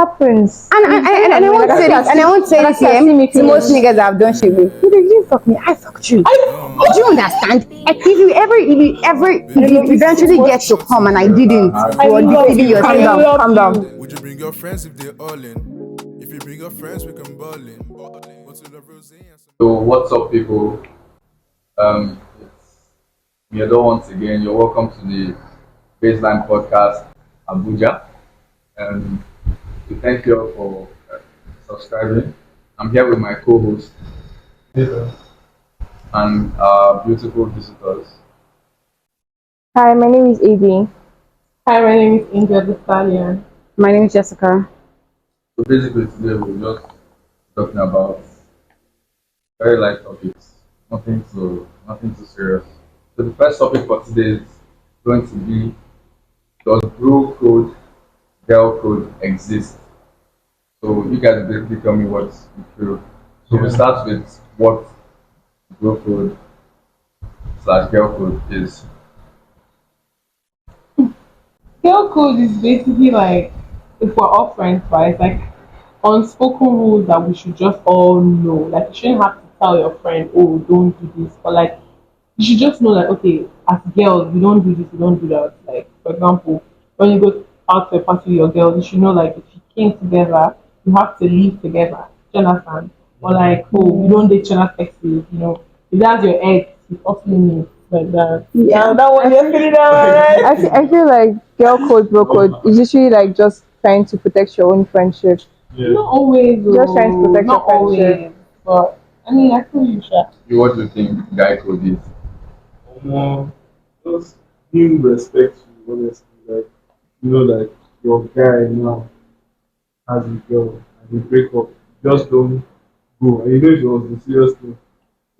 happens. And I won't say this, and I won't say this here. To most niggas I've done shit with. You didn't fuck me, I fucked you. Do you understand? If you eventually get to come and I didn't, you are deceiving yourself. Calm down. Would you bring your friends if they're all in? If you bring your friends, we can ball in. So what's up, people? It's Miedo once again. You're welcome to the Baseline Podcast, Abuja. We thank you all for subscribing. I'm here with my co-host and our beautiful visitors. Hi, my name is Adi. Hi, my name is Ingrid the Stallion. My name is Jessica. So basically today we're just talking about very light topics, nothing too serious. So the first topic for today is going to be, does bro code, girl code exist? So you guys basically tell me what you feel. So we start with what bro code / girl code is. Girl code is basically like, if we're all friends, right? It's like unspoken rules that we should just all know. Like, you shouldn't have to tell your friend, oh, don't do this. But like, you should just know, like, okay, as girls, we don't do this, we don't do that. Like, for example, when you go out to a party with your girls, you should know, like, if you came together, you have to leave together. Do you understand? Or like, oh, we don't date China sexes, you know. If that's your ex, he's offering me like that. Yeah, that one you're feeling that, right? I feel like girl code, bro code is usually like just trying to protect your own friendship. Not always, though. Just trying to protect Not your friendship. always. But I mean, I feel you, Sha. What do you think guy code is? Just being respectful, honestly. Like, you know, like your guy now has a girl and you break up, just don't go. And you know, if it was the serious thing,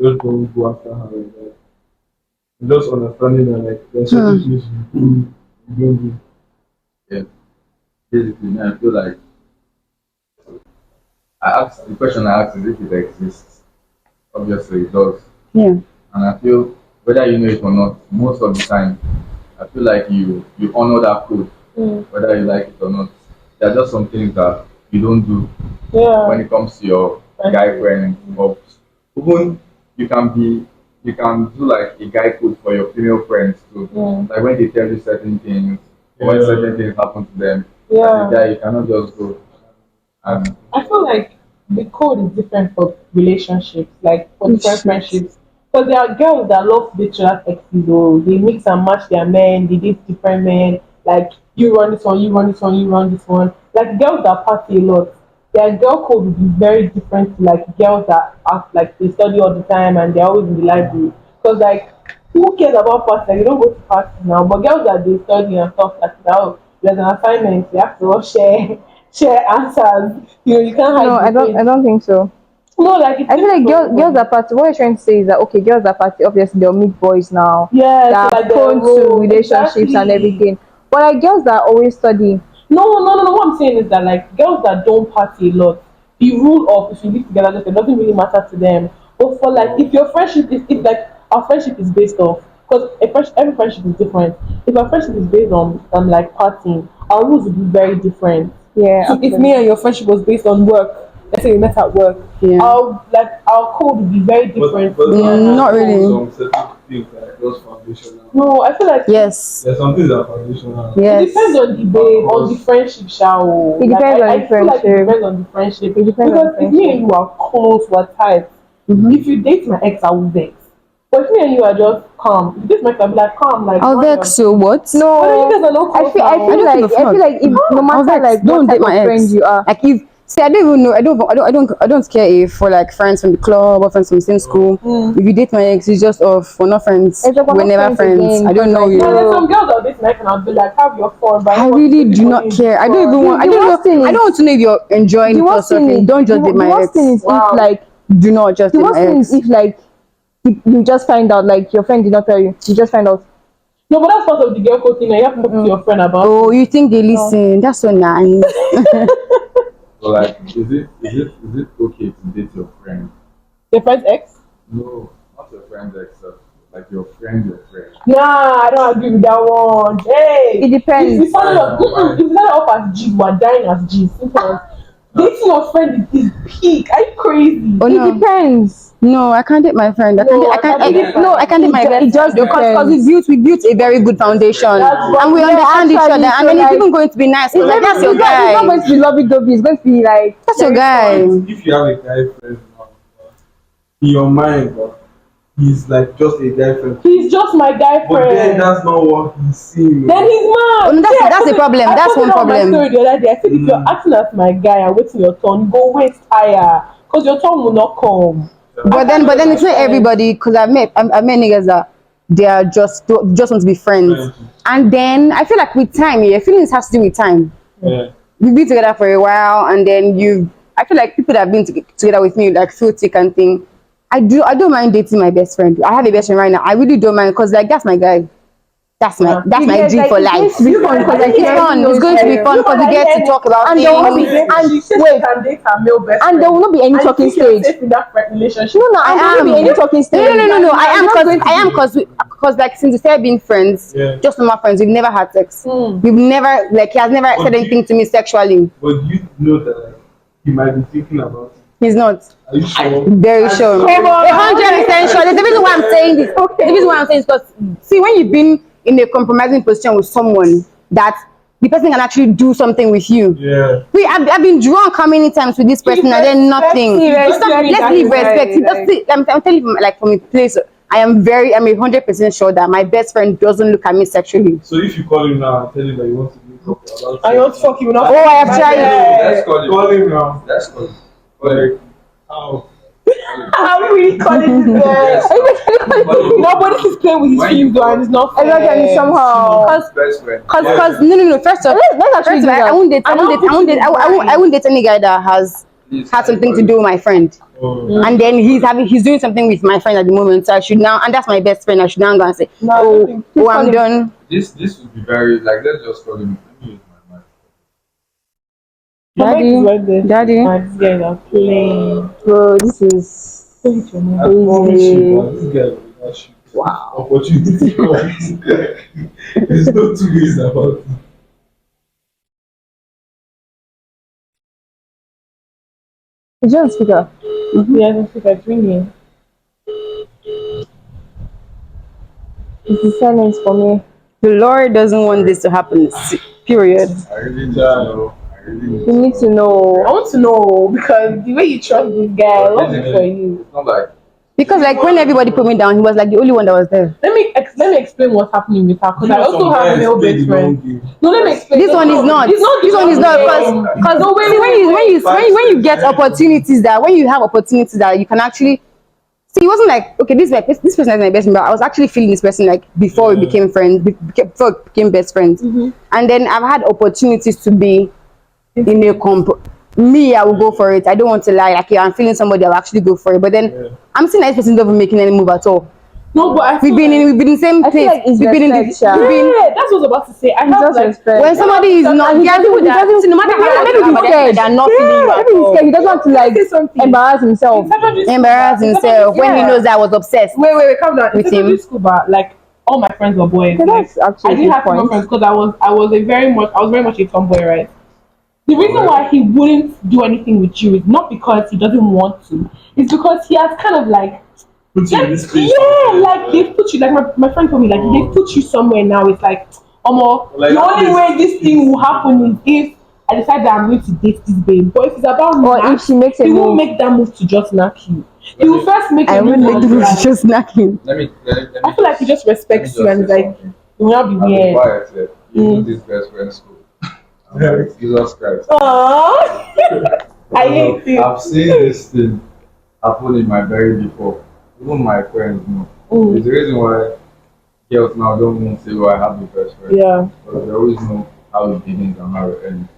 just don't go after her like that. And just understanding that, like, there's certain things you don't do. Yeah. Basically, I feel like the question I asked is if it exists. Obviously, it does. Yeah. And I feel whether you know it or not, most of the time, I feel like you honor that code, whether you like it or not. There are just some things that you don't do when it comes to your guy friend. Or even you can do like a guy code for your female friends too. Like when they tell you certain things, or when certain things happen to them, as a guy you cannot just go. And I feel like the code is different for relationships, like for different friendships. Because there are girls that love to date other exes, or they mix and match their men, they date different men. Like, you run this one, you run this one, you run this one. Like, girls that party a lot, their girl code would be very different to like girls that act like they study all the time and they're always in the library. Because like, who cares about party? Like, you don't go to parties now. But girls that they study and stuff like that, oh, there's an assignment, you have to all share answers. You know, you can't hide. No, I don't think so. No, like, I feel like girls are party. What you're trying to say is that okay, girls are party. Obviously, they'll meet boys now. yeah, That so are like the prone to role, relationships and exactly. everything. But like girls that always study. No. What I'm saying is that like girls that don't party a lot, the rule of if you live together, just it doesn't really matter to them. But for like, if your friendship is, if like our friendship is based off, because every friendship is different. If our friendship is based on like partying, our rules would be very different. Yeah. So if me and your friendship was based on work, let's say we met at work, our code would be very different. But not really. Some certain things that are just foundational. No, I feel like Yes. There's some things that are foundational. Yes. it depends on the babe, on the friendship, shall. It depends on the feel like it friendship. depends on the friendship. It depends Because on the if me and friendship. you are close, we're tight. If you date my ex, I will vex. But if me and you are just calm, if this my ex, I'll be like calm, like. I'll vex you. What? But then No, you guys are not close. I feel now. like if no matter Vex, like don't what date type my of friend ex. you are. Like if see, I don't even know. I don't care if for like friends from the club or friends from the same school. If you date my ex, it's just off. We're not friends. It's like we're We're not never friends friends. again, I don't know because, you. No, there's some girls that date my ex and I'll be like, have your fun. But I really do not care. I don't even want. I The don't worst thing know. I is- don't want to know if you're enjoying The it or worst thing something. is Don't just date the my worst ex. thing is Wow. if like Do not just the date worst my thing ex. is if like you just find out like your friend did not tell you. You just find out. No, but that's part of the girl code thing. You have to talk to your friend about. Oh, you think they listen? That's so nice. so like, is it okay to date your friend? Your friend's ex? No, not your friend's ex, like your friend. Nah, I don't agree with that one. Hey, It depends. If you started off as G, you are dying as G. Simple. Dating your friend is peak. Are you crazy? Oh It no, depends. no, I can't date my friend. I No, can't I can't date- I can't date my best It just friend because we built a very good foundation and we Yeah, understand each actually, other, so and then it's like- even going to be nice. 'Cause, like, that's your It's not guy. going to be lovey-dovey. It's going to be like That's your guy. If you have a guy friend now, in your mind, he's like just a guy friend. He's just my guy But then friend. that's not what he's seeing. Then he's mad. Oh, no, that's- See, I that's put the it- problem. I That's put it one on my problem. story the other day. I said if you're acting as my guy and waiting your turn, you go wait tire because your turn will not come. But then it's not everybody, because I've met niggas that they are just want to be friends, and then I feel like with time, yeah, feelings has to do with time. Yeah. We've been together for a while, and then I feel like people that have been together with me like feel thick and thing. I don't mind dating my best friend. I have a best friend right now. I really don't mind because like that's my guy. That's my G like, for it's life. going to be fun because like It's fun. It's going to be fun because we get to talk about And there will things. be- and she said wait. she can date her male best And friend. there will not be any And talking you think you're stage. safe in that relationship. No, and there won't be any talking stage. No. I am It's not going to be- because like since we started being friends, Yeah. just normal friends, we've never had sex. We've never he has never said anything to me sexually. But you know that like, he might be thinking about it. He's not. Are you sure? Very sure. Come on. 100% sure. There's the reason why I'm saying this. The reason why I'm saying this because see, when you've been in a compromising position with someone that the person can actually do something with you. Yeah. I've been drunk how many times with this person and then nothing. It's not, let's leave respect. I'm telling you, like from a place, I'm 100% sure that my best friend doesn't look at me sexually. So if you call him now and tell him that you want to meet up about I want to fuck you. Oh, I have tried. Let's call him. Call him now. Let's call him. Like, how? How we really calling this guy? Nobody is playing with his feelings though, and it's not fair. Exactly, somehow. Best friend. Cause no. First off, Let's actually do that. I won't date any guy that has had something to do with my friend. Oh. And then he's doing something with my friend at the moment, so I should now, and that's my best friend. I should now go and say, I'm done. This would be very like let's just call him. Let me use my mic. Daddy. These guys are playing. Bro, this is I promise you, man, this guy will not shoot. Wow. Opportunity comes. There's no two ways about it. it's just speaker. Yeah, I think I'm ringing. It's the silence for me. The Lord doesn't want this to happen. Period. I really need to know. I really need You need to know. I want to know because the way you trust this guy, I love it for you. It's not like Because like when everybody put me down, he was like the only one that was there. Let me explain what's happening with her because I also have a male best friend. No, let me explain. This one is not. It's not. This one is not because No, wait, when you get opportunities that when you have opportunities that you can actually see, it wasn't like okay, this person is my best friend, but I was actually feeling this person like before we became friends, before we became best friends, and then I've had opportunities to be in a me, I will go for it. I don't want to lie. Like, yeah, I'm feeling somebody, I'll actually go for it. But then I'm seeing this person not making any move at all. No, but I We've been in the same I feel place. like it's we've been in respect, Sha. yeah, that's what I was about to say. I have Just like respect. when somebody is not, he there are doesn't- people he that doesn't- no matter how maybe he's scared. they're not feeling you Maybe at he's all. scared. He doesn't want to like Say something. embarrass himself. Embarrass himself when he knows that I was obsessed. Wait, calm down. With In secondary him. school, but like all my friends were boys. Okay, Like, that's actually I a didn't good have female point. friends because I was very much a tomboy, right? The reason why he wouldn't do anything with you is not because he doesn't want to. It's because he has kind of like Put you in this place. like they put you like my friend told me like they put you somewhere now. It's like Like the only this. way this thing will happen is if I decide that I'm going to date this babe. But if it's about Or knack, if she makes a he won't move. make that move to just knock you. He will first make I a would move. like to like- just knock him. let me I feel like he just respects you and is like something. he will not be I'll be weird. quiet here. You do this best friend school. I'm like, Jesus Christ. Aww. I hate you. I've seen this thing happen in my berry before. Even my friends know. There's a reason why girls now don't want to say, "Oh, I have the best friend." Yeah. But they always know how it begins and how it ends.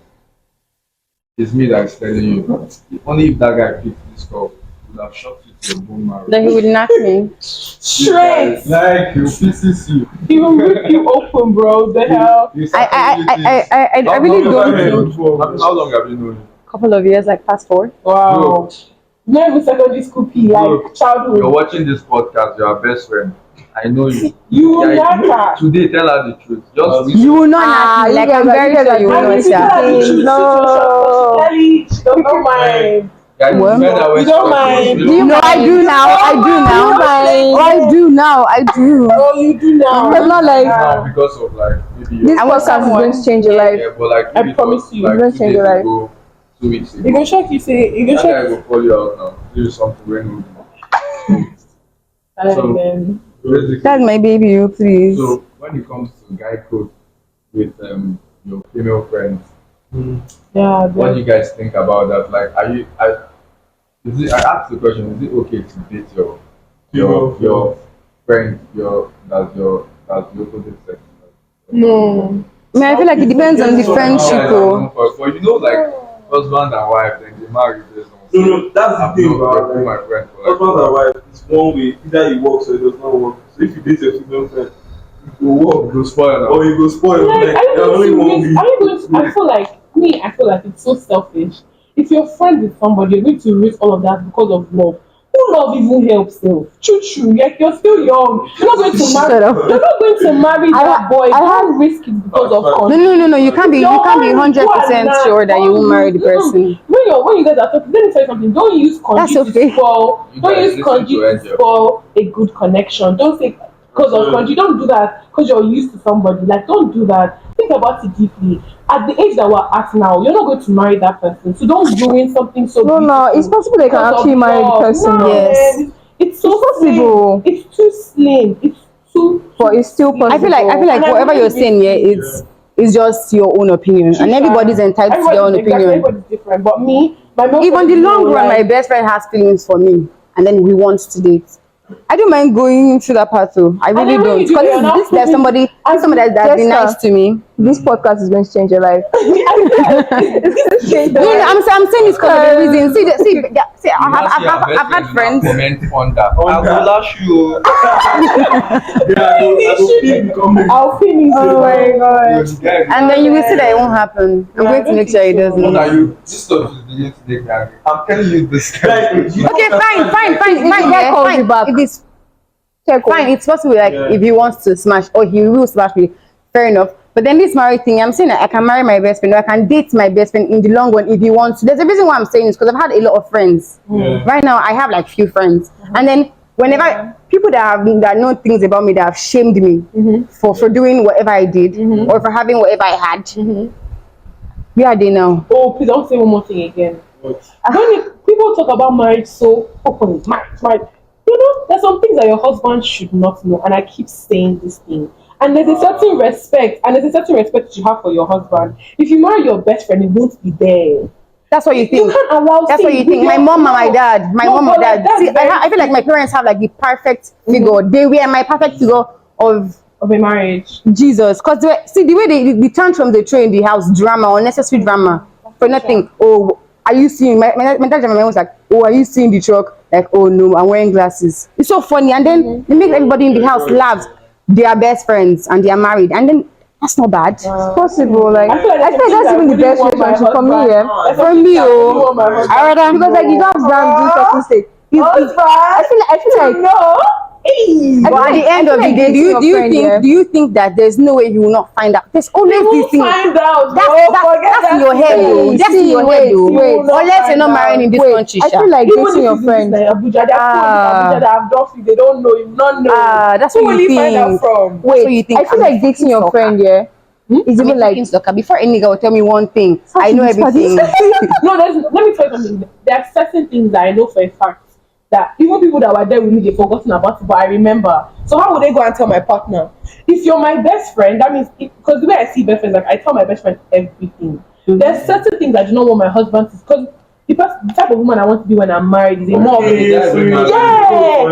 It's me that's telling you. Only if that guy picked this call, would have shot you to your bone marrow. That he would knock me. Straight. Like, he'll pieces you. He will rip you open, bro. The hell. I really don't think How long have you known him? couple of years, like past 4. Wow. Not even secondary school P, like Look, childhood. You're watching this podcast, you're our best friend. I know you. You will Yeah, never. today, tell her the truth. Just You will not Ah, like you I'm guys are- very you guys sure are you will doing not, it. If you tell her the sir. truth, No. situation, she don't mind. guys, Well, you said that when you don't mind. she Do you No, I do now. I do now. mind? I do now. I do. Oh, you do now. It's not like now because of like maybe this I want podcast is someone- going to change your life. yeah, but like I maybe it promise was, you, like it's gonna 2 change days your life. ago, 2 weeks ago. You go check. You say you go That guy check. will call you out now. Do something when we And So- then basically. That's my baby, you please. So when it comes to guy code with your female friends, yeah, what do then, you guys think about that? Like, I asked the question: is it okay to date your friend, that's your opposite sex? no. I mean, I feel like it depends on the So, friendship. Oh. But you know, like husband and wife, then they marry based on. No, that's the I've thing known about my like, friend for husband and wife. It's one way. Either it works or it does not work. So if you date your female friend, it will work, go spoil or it will spoil. Like, Like, are you there are only going one to way. risk? Are you going to? I feel like it's so selfish. If you're friends with somebody, you're going to risk all of that because of love. Who love even helps them? True. Like you're still young. You're not going to marry. Shut up. You're not going to marry that boy. I Don't risk it because of No, content. No. You can't be 100% sure that you will marry the person. When you guys are talking, let me tell you something. Don't use That's conjugal okay. to spoil. You Don't guys use listen conjugal to to Angel. spoil a good connection. Don't say because of conjugal. Don't do that because you're used to somebody. Like don't do that. Think about it deeply. At the age that we're at now, you're not going to marry that person. So don't ruin something so No, beautiful. it's possible they can because of actually marry the love. person. No, Yes. man. It's so possible. slim. It's too slim. It's too. But it's still slim. I feel like And I whatever really you're saying here, it's just your own opinion, and everybody's entitled to their own opinion. Everybody's different. But me, my mom. If on the long run, my best friend has feelings for me, and then we want to date, I don't mind going through that path too. I really then when don't. you do it, you're not Because there's somebody that's been Jessica. nice to me. This podcast is going to change your life. I'm saying this because of the reason. See, I've had friends. Comment on that. I will lash you. I will feel becoming. I'll finish. Oh my god. And then you will see that it won't happen. I'm going to make sure it doesn't. What are you? This stuff is beginning to make me angry. I'm telling you this. Like, you Okay, fine. guy calls you back. If it's fine, it's possible. Like if he wants to smash, or he will smash me. Fair enough. But then this marriage thing, I'm saying that I can marry my best friend, or I can date my best friend in the long run if he wants to. There's a reason why I'm saying this because I've had a lot of friends. Yeah. Right now, I have like few friends, and then whenever people that know things about me that have shamed me for doing whatever I did or for having whatever I had, where are they now? Oh, please don't say one more thing again. People talk about marriage so openly, marriage. You know, there's some things that your husband should not know, and I keep saying this thing. And there's a certain respect, that you have for your husband. If you marry your best friend, it won't be there. That's what you You think. can't allow. That's what you think. My mom and my dad. My mom and dad. See, I feel like my parents have like the perfect figure. They were my perfect figure of of a marriage. Jesus. Because the way they tantrum they throw in the house, drama, unnecessary drama for nothing. Oh, are you seeing? My dad and my mom was like, oh, are you seeing the truck? Like, oh no, I'm wearing glasses. It's so funny, and then they make everybody in the house laugh. They are best friends and they are married, and then that's not bad. It's possible. Like I feel like that's even the best relationship for me. Yeah. For me, oh, I rather because like you don't do certain things. I feel like No. But at the end of the day, do you think that there's no way you will not find out? There's always this thing. Find out. That's in your head, though. That's in your head, though. Unless you're not marrying in this country, I feel like Even dating if your it's friend. like Abuja, there are people in Abuja that have done it, they don't know, you not know. That's Who what will you you find out think. from? That's what you think. I feel like dating your friend, yeah. It's even like before a nigga will tell me one thing, I know everything. No, let me tell you something. There are certain things that I know for a fact that even people that were there with me, they've forgotten about it, but I remember. So how would they go and tell my partner? If you're my best friend, that means, because the way I see best friends, like I tell my best friend everything. There's certain things I do not want my husband to, because the type of woman I want to be when I'm married is a more of a Yeah. No,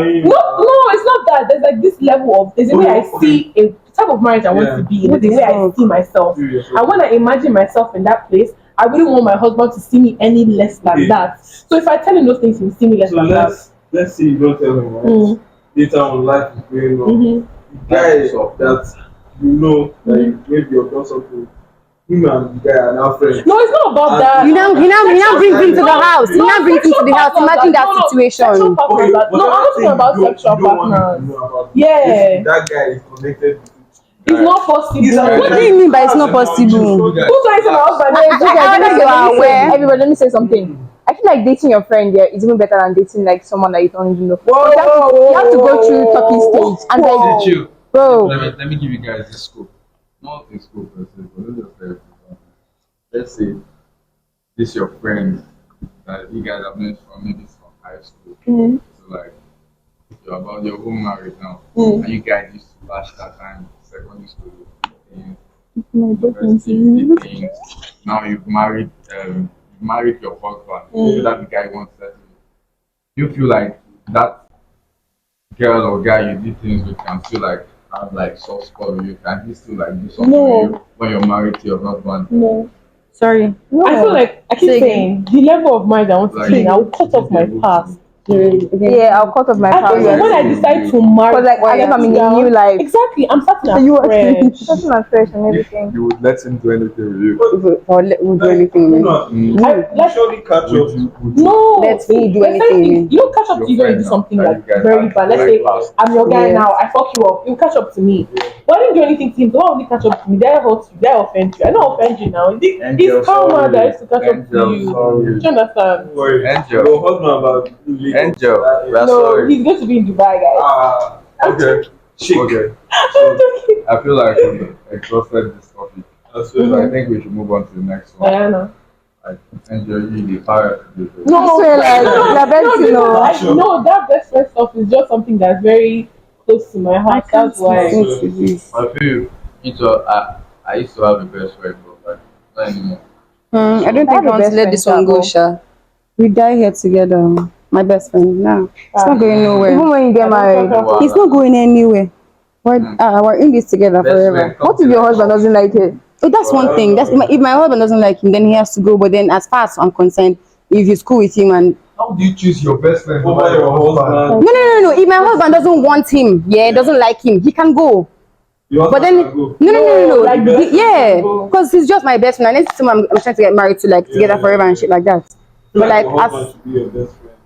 it's not that. There's like this level of, there's a way I see the type of marriage I want to be in, the way I see myself. And when I imagine myself in that place, I wouldn't want my husband to see me any less than that. So if I tell him those things, he'll see me less than that. Let's say you don't tell him, right? Later on, life is going on. The guy that you know that maybe you've done something, him and the guy are now friends. No, it's not about that. You now bring him to the house. You now bring him to the house. Imagine that situation. Sexual partners Okay, no, I'm not talking about sexual partners. If that guy is connected with It's not possible. What do you mean by it's not possible? Who's trying to my husband? Wait, you guys, How you are aware? Everybody, let me say something. I feel like dating your friend there is even better than dating like someone that you don't even know. Whoa, You have to go through talking stage and like, Chill. bro. Let me give you guys the scope. Not the scope per se, but let's say this your friend that you guys have met from maybe from high school. So like you're about your own married now. And you guys used to bash that time secondary school things, university things. Now you've married your husband. So that the guy wants that. You feel like that girl or guy you did things with can still like have like soft spot with you, can he still like do something with you when you're married to your husband? Sorry. I feel like I keep saying the level of mind I want to Like, change. I will cut off my past. Yeah, I'll cut off my I think when I decide to marry, Because like I think I'm in a new life. exactly, I'm starting You afresh. starting afresh and everything. You would let him do anything with you. We'll do anything. Let's surely catch up. no. Let me do let's say anything. You don't catch up to you when you do something like very bad. Let's say I'm your guy now. I fuck you up. You catch up to me. But I didn't do anything to him. So why would he catch up to me? Did I hurt you? Did I offend you? I don't offend you now. It's karma that is to catch up to you. Do you understand? Don't worry. Angel. Your husband about Angel, we are No, sorry. he's going to be in Dubai, guys. Okay. Chic. Okay. I'm So joking. I feel like we've exhausted this topic. That's So what I think we should move on to the next one. Diana. Like, Angel, you the pirate. No, swear, like, the best no, you know. no, that best friend stuff is just something that's very close to my heart. That's why. I feel I used to have a best friend, but like not anymore. I don't think I want to let this one go, Sha. We die here together. My best friend. No, it's not going nowhere. Even when you get married. It's not going anywhere. We're in this together Best forever. friend, What if your husband doesn't like it? Oh, that's one thing. If my husband doesn't like him, then he has to go. But then, as far as I'm concerned, if he's cool with him and How do you choose your best friend over your husband. no. If my husband doesn't want him, doesn't like him, he can go. Your But then husband no, can go. like best friend yeah, can go. because he's just my best friend. And it's someone I'm trying to get married to, like together forever and shit like that. But like your husband as should be your best friend.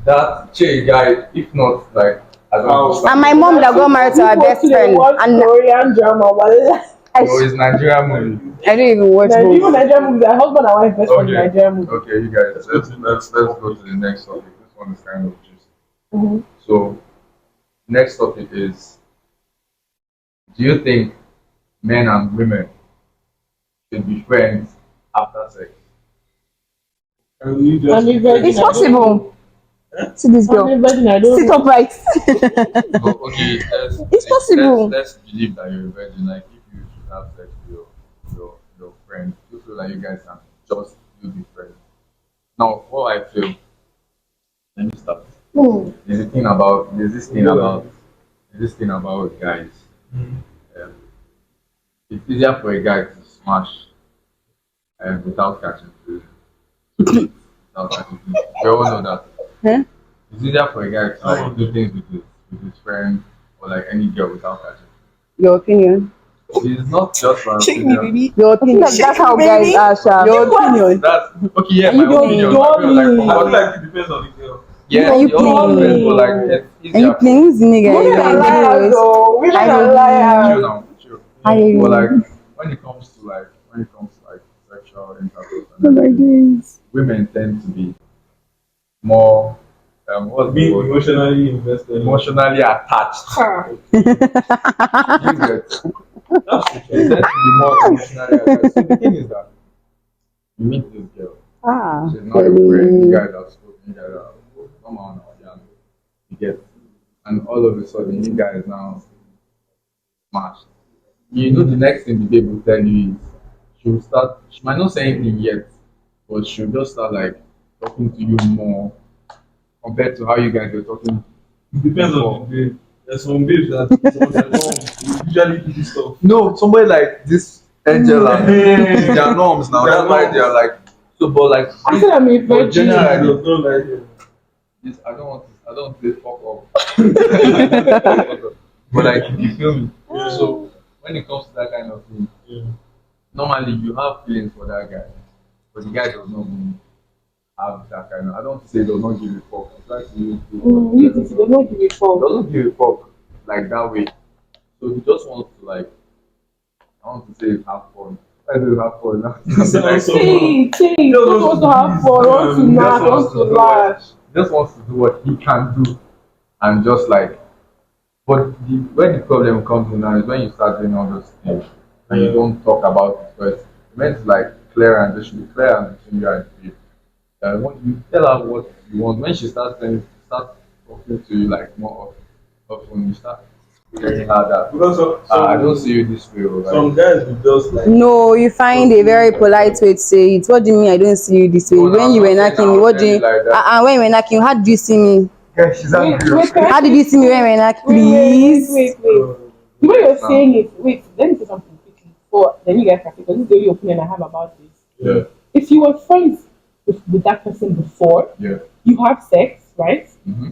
That chill guy, if not like I don't know. and my mom that got married to her best friend, and Korean drama. Wallah. Oh, it's Nigerian movie. I don't even watch Even those. Nigerian movies. My husband and wife best friend in Nigerian movies. Okay, you guys, let's go to the next topic. This one is kind of juicy. Mm-hmm. So, next topic is: do you think men and women should be friends after sex? And you just I'm a virgin. It's possible. See this I'm girl. a virgin. I don't. Sit upright. Oh, okay, It's possible. Let's believe that you're a virgin. Like, if you should have sex with your friend, you feel like you guys can just be friends. Now, what I feel. Let me start. There's this thing about guys. It's easier for a guy to smash without catching food. Without catching food. We all know that. Huh? It's easier for a guy to like, do things with his friend or like any girl without catching Your opinion. food. It's not just my opinion. Your I think opinion. that's how guys are, Sha. Your opinion. That's okay, yeah, my don't- opinion. don't I feel like, mean- I feel like it depends on the girl. yeah, Are you it all playing? depends, but like it's Are you easier. playing? Who's the nigga? Women are liars, though. Women are liars. Chill now, chill. I But like when it comes to sexual intercourse, Oh and my everything, days. women tend to be more what's the Being word? emotionally invested. Emotionally attached. You get? That's the They tend to be more emotionally attached. So the thing is that you meet this girl, she's not your friend, you guys have spoken, you guys are come on now, yeah, you get, and all of a sudden you guys now smashed. You know the next thing the babe will tell you is she might not say anything yet, but she'll just start like talking to you more compared to how you guys were talking. It depends on the babe. There's some babes that usually do this stuff. No, somebody like this Angel and their norms now. That's why they are like so, but like I said I'm a but virgin. I generally, don't like it. this, I don't say fuck off. But like you feel me? So when it comes to that kind of thing, Yeah. normally you have feelings for that guy, but the guy does not even have that kind of. I don't say does not give a fuck. I try to use You think he does not give a fuck? doesn't give a fuck like that way. So he just wants to like I want to say have fun. I do have fun now. Sounds so He don't want to have fun, wants to laugh, wants to laugh. Just wants to do what he can do and just like but where the problem comes in now is when you start doing all those things and you don't talk about it first. It's meant to like clear and there should be clear and between you and you. When you tell her what you want, when she starts talking to you like more often, you start getting her that because I don't see you this way. Or, like, some guys will just like No, you find a very polite way to say it. What do you mean I don't see you this way? No, no, When you were I'm not knocking saying me, I what would do tell you? you like that. When you were knocking, how did you see me? yeah, she's angry. How did you see me when you were knocking? Please. Wait. The way you're saying it, wait, let me say something quickly. So then you guys can because this is the only opinion I have about this. Yeah, If you were friends with that person before, yeah. you have sex, right? Mm-hmm.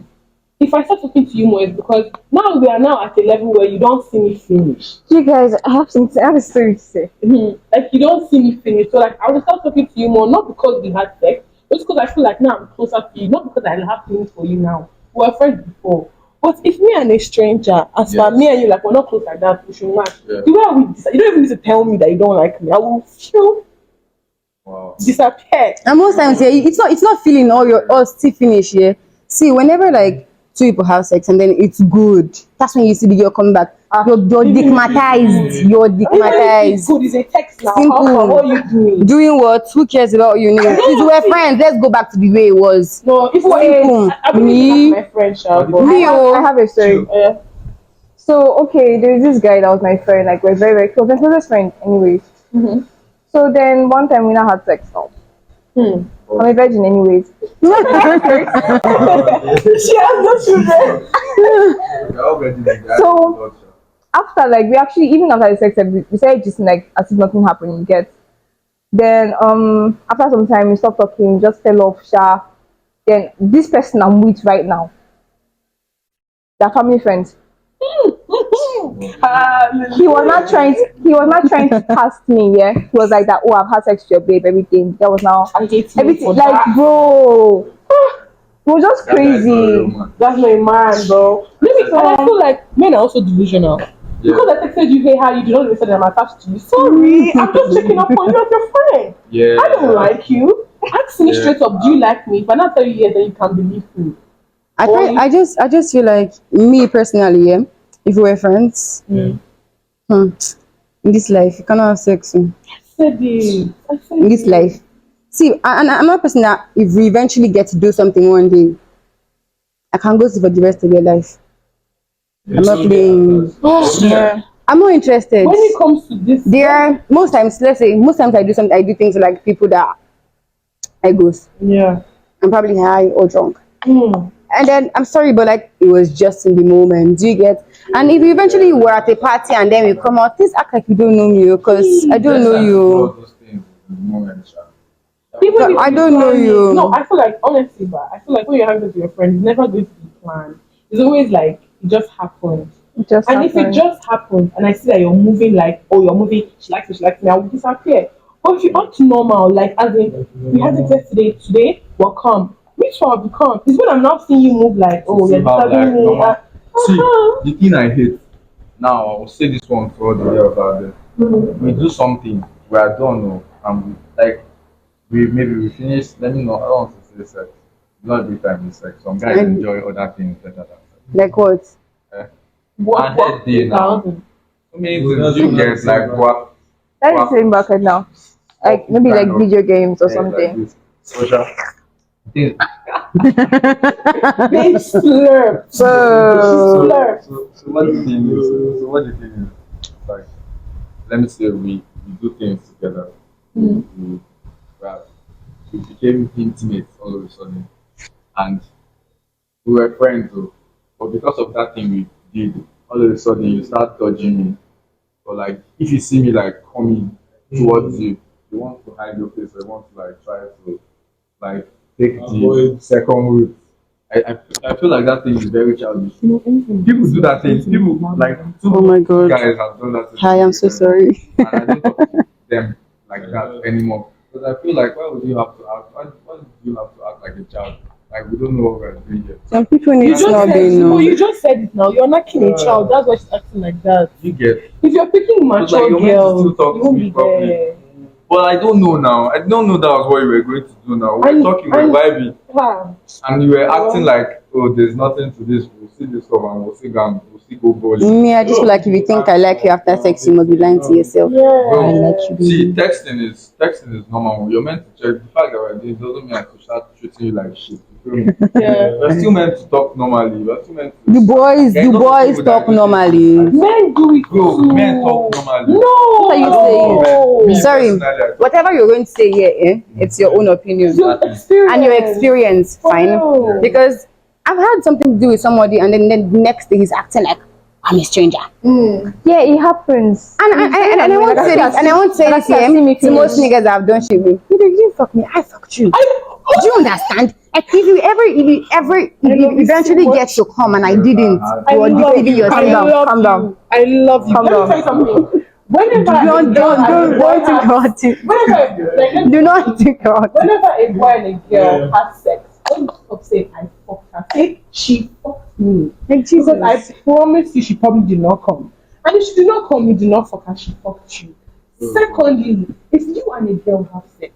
If I start talking to you more, it's because now we are now at a level where you don't see me finish. You guys, I have a story to say. Like you don't see me finish. So like I will start talking to you more, not because we had sex, but because I feel like now I'm closer to you, not because I have feelings for you now. We were friends before. But if me and a stranger, as for Yes. me and you, like we're not close like that, we should match. Yeah. The way I will you don't even need to tell me that you don't like me. I will feel Wow. disappear. And most times, yeah, it's not feeling all still finish. Yeah. See, whenever like two people have sex and then it's good, that's when you see the girl coming back. You're digmatized. You're Even if it's digmatized. good, it's a text now. Simple. How what are you doing? Doing what? Who cares about you? Since we were friends, let's go back to the way it was. No, if I believe Me? that's my friend, Shah, but Me, I have a story. yeah. So okay, there's this guy that was my friend, like we're very, very close. My closest friend, anyways. So then one time we now had sex now. I'm a virgin anyways. She has no children. You're already the guy. So- After like we actually even after the sex we started just like as if nothing happened, you get. Then after some time we stopped talking, just fell off, Sha. Then this person I'm with right now, they're family friends. He was not trying to cast me, yeah. He was like that, oh I've had sex with your babe, everything. That was now I'm dating everything for like that. bro. It was just crazy. That's my man, bro. Maybe and I feel like men are also delusional. Because I texted you, hey, how you do not listen, I'm attached to you. Sorry, I'm just checking up on you as your friend. Yeah. I don't like you. Ask me straight up, do you like me? If I not tell you yes, then you can believe me. I just feel like me personally, yeah. If we were friends, in this life you cannot have sex. I said it. In this life, see, I'm not a person that if we eventually get to do something one day, I can go see for the rest of your life. I'm not playing. Yeah. I'm not interested. When it comes to this, There are most times I do something. I do things like people that I ghost. yeah. I'm probably high or drunk. Mm. And then I'm sorry, but like it was just in the moment. Do you get? And if you eventually were at a party and then we come out, please act like you don't know me, because I don't know you. Even if I you don't know plan it- you. No, I feel like honestly, but I feel like when you're hanging with your friends, it's never going to be planned. It's always like it just happens. Just And if it happened. just happens and I see that you're moving like, oh, you're moving, she likes me, I will disappear. But if you act normal, like as in we had it today, we'll come. Which one will come? It's when I'm not seeing you move like, oh, you're disturbing me. See, the thing I hate now, I will say this one for all the girls out there. We do something, we are done, and we finish. Let me know. I don't want to say sex. Not every time it's sex. Some guys enjoy other things better than sex. Like what? And head day now. So many things you get like what? That is the same bucket now. Like maybe like video games or something. Social. Things. Big slurp. So Slurp. So what the thing is? So what the thing is? Like, let me say we do things together. We became intimate all of a sudden, and we were friends. But because of that thing we did, all of a sudden you start dodging me. Or like if you see me like coming towards you, you want to hide your face. Or you want to like try to like take the Avoid. second route. I feel like that thing is very childish. People do that thing. People like two Oh my God. guys have done that. Hi, I'm so sorry. And I don't talk to them like that anymore. Because I feel like why would you have to act? Why do you have to act like a child? Like we don't know what we're doing yet. Some people need You to just know said, they know. you just said it now. You're not killing a child. That's why she's acting like that. You get. If you're picking It's mature like you're meant to girls, still talk you to won't me be properly. there. But I don't know now. I don't know that was what you were going to do now. We're talking, we're vibing, Ah, and you were acting like, oh, there's nothing to this. We'll see this stuff and we'll see go bowling. Me, I just feel like if you think I like you after sex, you must be lying to yourself. yeah. I like you. See, texting is normal. You're meant to check. The fact that we're doing it doesn't mean I have to start treating you like shit. You feel me? Yeah. We're still meant to talk normally. We're still meant to. The boys There's nothing talk with that. normally. Men do it Bro, too. men talk normally. No. What are you saying? Me Sorry, personally, I talk- whatever you're going to say here, it's your own opinion Your experience. and your experience, fine. Wow. Because I've had something to do with somebody, and then the next day he's acting like I'm a stranger. Yeah, it happens. And I won't say this, and I won't say this here to most niggas that have done shit with. You didn't fuck me, I fucked you. Do you understand? Like if you eventually get to come and I didn't, I you are love deceiving you. yourself. I love calm you. down. I love you. Calm Let me down. tell you something. Whenever Don't do not think about it. whenever a boy and a girl has sex, don't stop saying I fucked her. Say she fucked me. Like Because I promise you she probably did not come. And if she did not come, you did not fuck her, she fucked you. Secondly, if you and a girl have sex,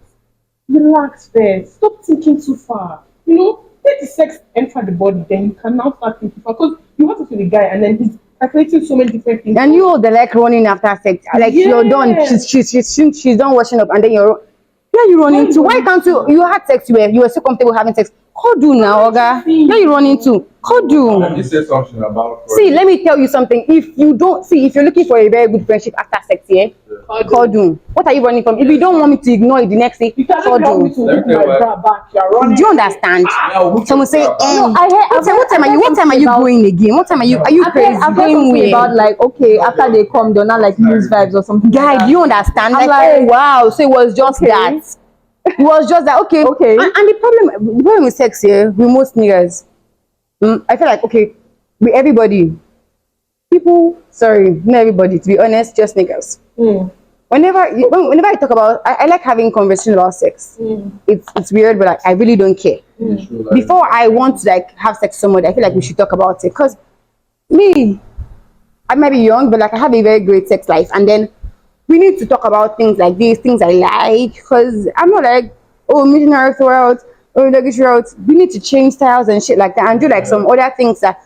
relax first. Stop thinking too far. You know, let the sex enter the body, then you can now start thinking far. Because you have to see the guy and then he's calculating so many different things. And you all the like running after sex, like you're done. Yeah. She's done washing up, and then you're you running too. Why can't you had sex? You were so comfortable having sex. How do now, Oga? Where you running to? How do? Let me say something about. See, let me tell you something. If you don't see, if you're looking for a very good friendship after sex, yeah, call do. What are you running from? If you don't want me to ignore it the next day, You can't call help me do. to whip my bra back. You're running. Do you understand? Someone say, what time are you going again? What time are you crazy? I've heard Going something where? about like, okay, after they come, they're not like lose vibes or something. Guy, do you understand? I'm Like, like, oh wow, so it was just that. It was just that. Okay. Okay. And the problem with sex here, with most niggas, I feel like okay, with everybody, people. Sorry, not everybody. To be honest, just niggas. Whenever I talk about, I like having conversation about sex. It's weird, but I really don't care. Before I want to like have sex with somebody, I feel like we should talk about it. Cause me, I might be young, but like I have a very great sex life, and then we need to talk about things like these, things I like. Cause I'm not like, oh, missionary throughout, oh, luggage route. We need to change styles and shit like that, and do like some other things that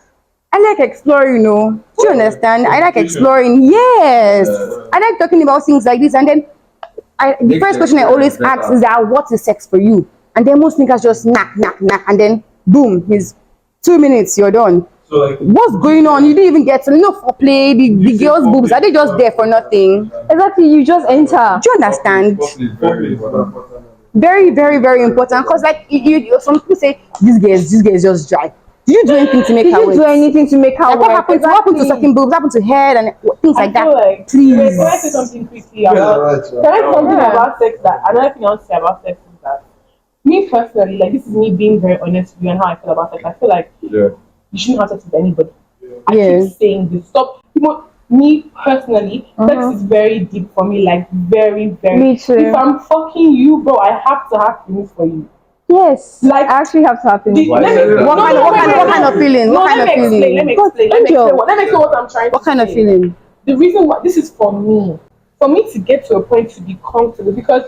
I like exploring, you know. Do you understand? I like exploring. Yes. I like talking about things like this. And then the first question I always ask is that what is sex for you? And then most niggas just knock, and then boom, is 2 minutes, you're done. So like, What's going on? You didn't even get to foreplay. The girls' boobs, are they just there for nothing? Exactly, you just enter. Do you understand? Coffee is very important. Very, very, very important. Because like some people say this girl is just dry. Did you do anything to make Did her you wet? do anything to make her Like what wet? happened to sucking boobs? What happened to head and things like I feel that? like, Please. Can I say something quickly about? Can I say something about sex? That another thing I want to say about sex is that me personally, like this is me being very honest with you and how I feel about sex. I feel like Yeah. you shouldn't have sex with anybody. I Yeah. keep saying this. Stop. Me personally, sex is very deep for me. Like very, very. Me too. If I'm fucking you, bro, I have to have feelings for you. Yes, Like- I actually have to happen. Why Let is me- that? What kind of feeling? No, What kind let of me explain. feeling? Let me explain. Let me explain what I'm trying to What kind of say. feeling? The reason why this is for me to get to a point to be comfortable, because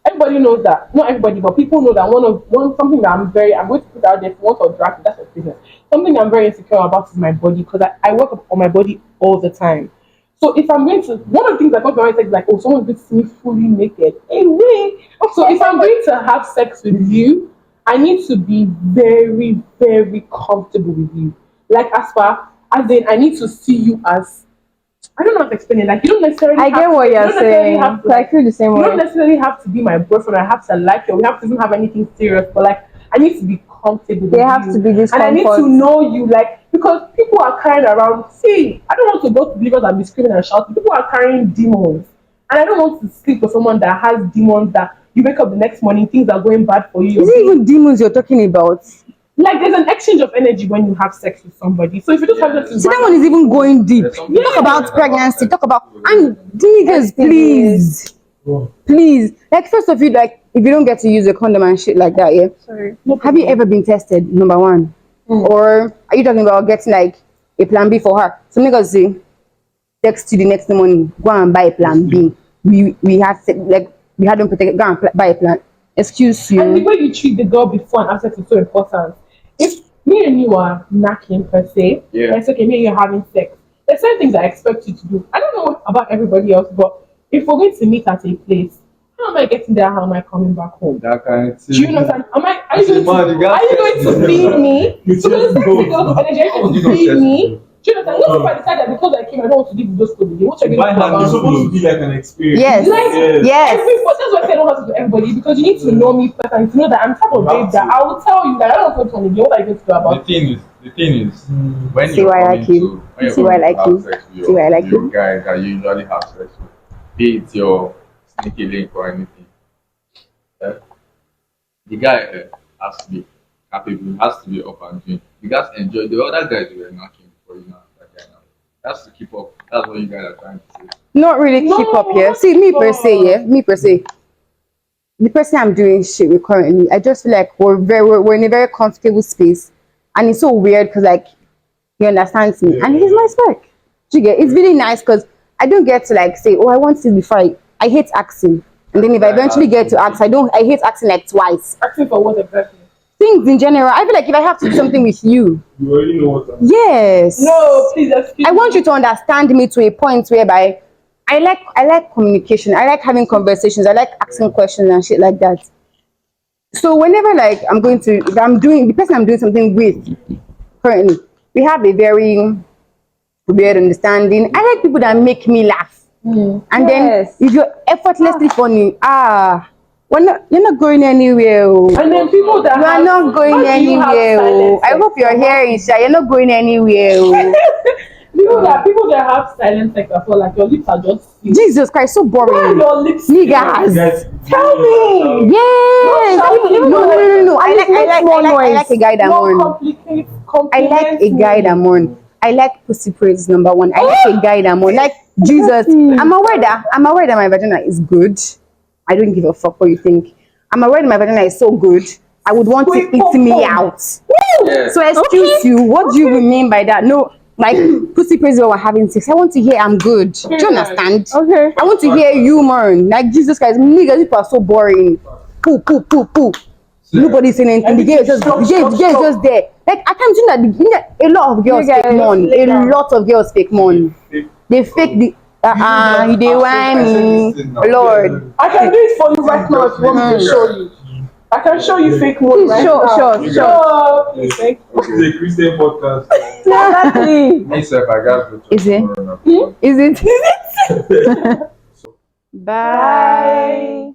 everybody knows that, not everybody, but people know that something that I'm going to put out there, for once or drag it, that's a business. Something I'm very insecure about is my body, because I work on my body all the time. So if I'm going to, one of the things I got to my is like, oh, someone's going to see me fully naked. Anyway, so if I'm going to have sex with you, I need to be very, very comfortable with you. Like as in, I need to see you as, I don't know how to explain it. Like you don't necessarily. I get what you're saying. Have to, I feel the same you way. don't necessarily have to be my boyfriend. I have to like you. We have to even have anything serious. But like, I need to be comfortable. There with have you. to be this and I need comfort. to know you, like, because people are carrying around. See, I don't want to go to believers and be screaming and shouting. People are carrying demons, and I don't want to sleep with someone that has demons that you wake up the next morning, things are going bad for you. Is it even demons you're talking about? Like there's an exchange of energy when you have sex with somebody. So if you just have sex with See, that one is even going deep. There's something Talk about about pregnancy. sex. Talk about and niggas, please. Please, like first of you, like if you don't get to use a condom and shit like that, yeah. Sorry. Have you ever been tested? Number one, or are you talking about getting like a plan B for her? So make us say, text you the next morning, go and buy a plan B. We had like we had them protect, go and buy a plan. Excuse you. And the way you treat the girl before and after is so important. If me and you are knacking per se, Yeah. it's okay, me and you're having sex. There's certain things I expect you to do. I don't know about everybody else, but if we're going to meet at a place, how am I getting there? How am I coming back home? That kind of thing. Do you understand? Are you Man, going you got to feed me? You Because just the go. energy to feed me. Do you understand? Not if I decide that because I came, I don't want to give you those clothes. What you're Buy going to hand, it's supposed to be like an experience. Yes. Like, Yes. that's why I say I don't have to do everybody because you need to know me personally to know that I'm type of babe that I will tell you that I don't want to on the what are you going to do about it? The thing is, when See you're why I coming like you. to, when you're See why I coming like to you. have sex with See why I like your you. guy that you usually have sex with, be it your sneaky link or anything, the guy has to be capable, has to be up and doing. You guys enjoy the other guys were knocking before you know that guy now. That's to keep up. That's what you guys are trying to say. Not really No, keep up here. See, me per se, no. yeah. Me per se. The person I'm doing shit with currently, I just feel like we're in a very comfortable space, and it's so weird because like he understands me, and he's my spec. Do you get? It's really nice because I don't get to like say, oh, I want this before I hate asking, and then if I eventually get to ask, I hate asking like twice. Asking for what exactly? Things in general, I feel like if I have to do something with you, You already know what I'm yes. No, please excuse I want you to understand me to a point whereby I like communication. I like having conversations. I like asking questions and shit like that. So whenever like if I'm doing the person I'm doing something with currently, we have a very weird understanding. I like people that make me laugh. And Yes. then if you're effortlessly funny, you're not going anywhere. Oh. And then people that You are have, not going how do you have anywhere. Oh. silent I sex? hope you're hearing, Sha. You're not going anywhere. Oh. people that have silent sex as well, like your lips are just sealed. Jesus Christ, so Why are boring. your lips Niggas. Guys, Tell me. Yes. No. I like a guy that More mourn. complicate. I like a guy that mourn. I like pussy praise number one. I like a guy that mourn. Like Jesus. I'm aware that my vagina is good. I don't give a fuck what you think. I'm aware that my vagina is so good. I would want to eat me out. Yeah. So excuse you. What do you mean by that? No, like pussy praise while we're having sex. I want to hear I'm good. Do you understand? Okay. I want to hear you mourn. Like Jesus Christ, niggas, people are so boring. Poo. Nobody's saying anything. The girl is just there. Like I can't do that. A lot of girls fake mourn. A lot of girls fake mourn. They fake the you dey whine me. Lord. I can do it for you right now if you want me to show you. I can show you fake one right now. Sure. Please, thank you. this is a Christian podcast. Exactly. Me, sir, I got to Is it? tomorrow now. Is it? Bye.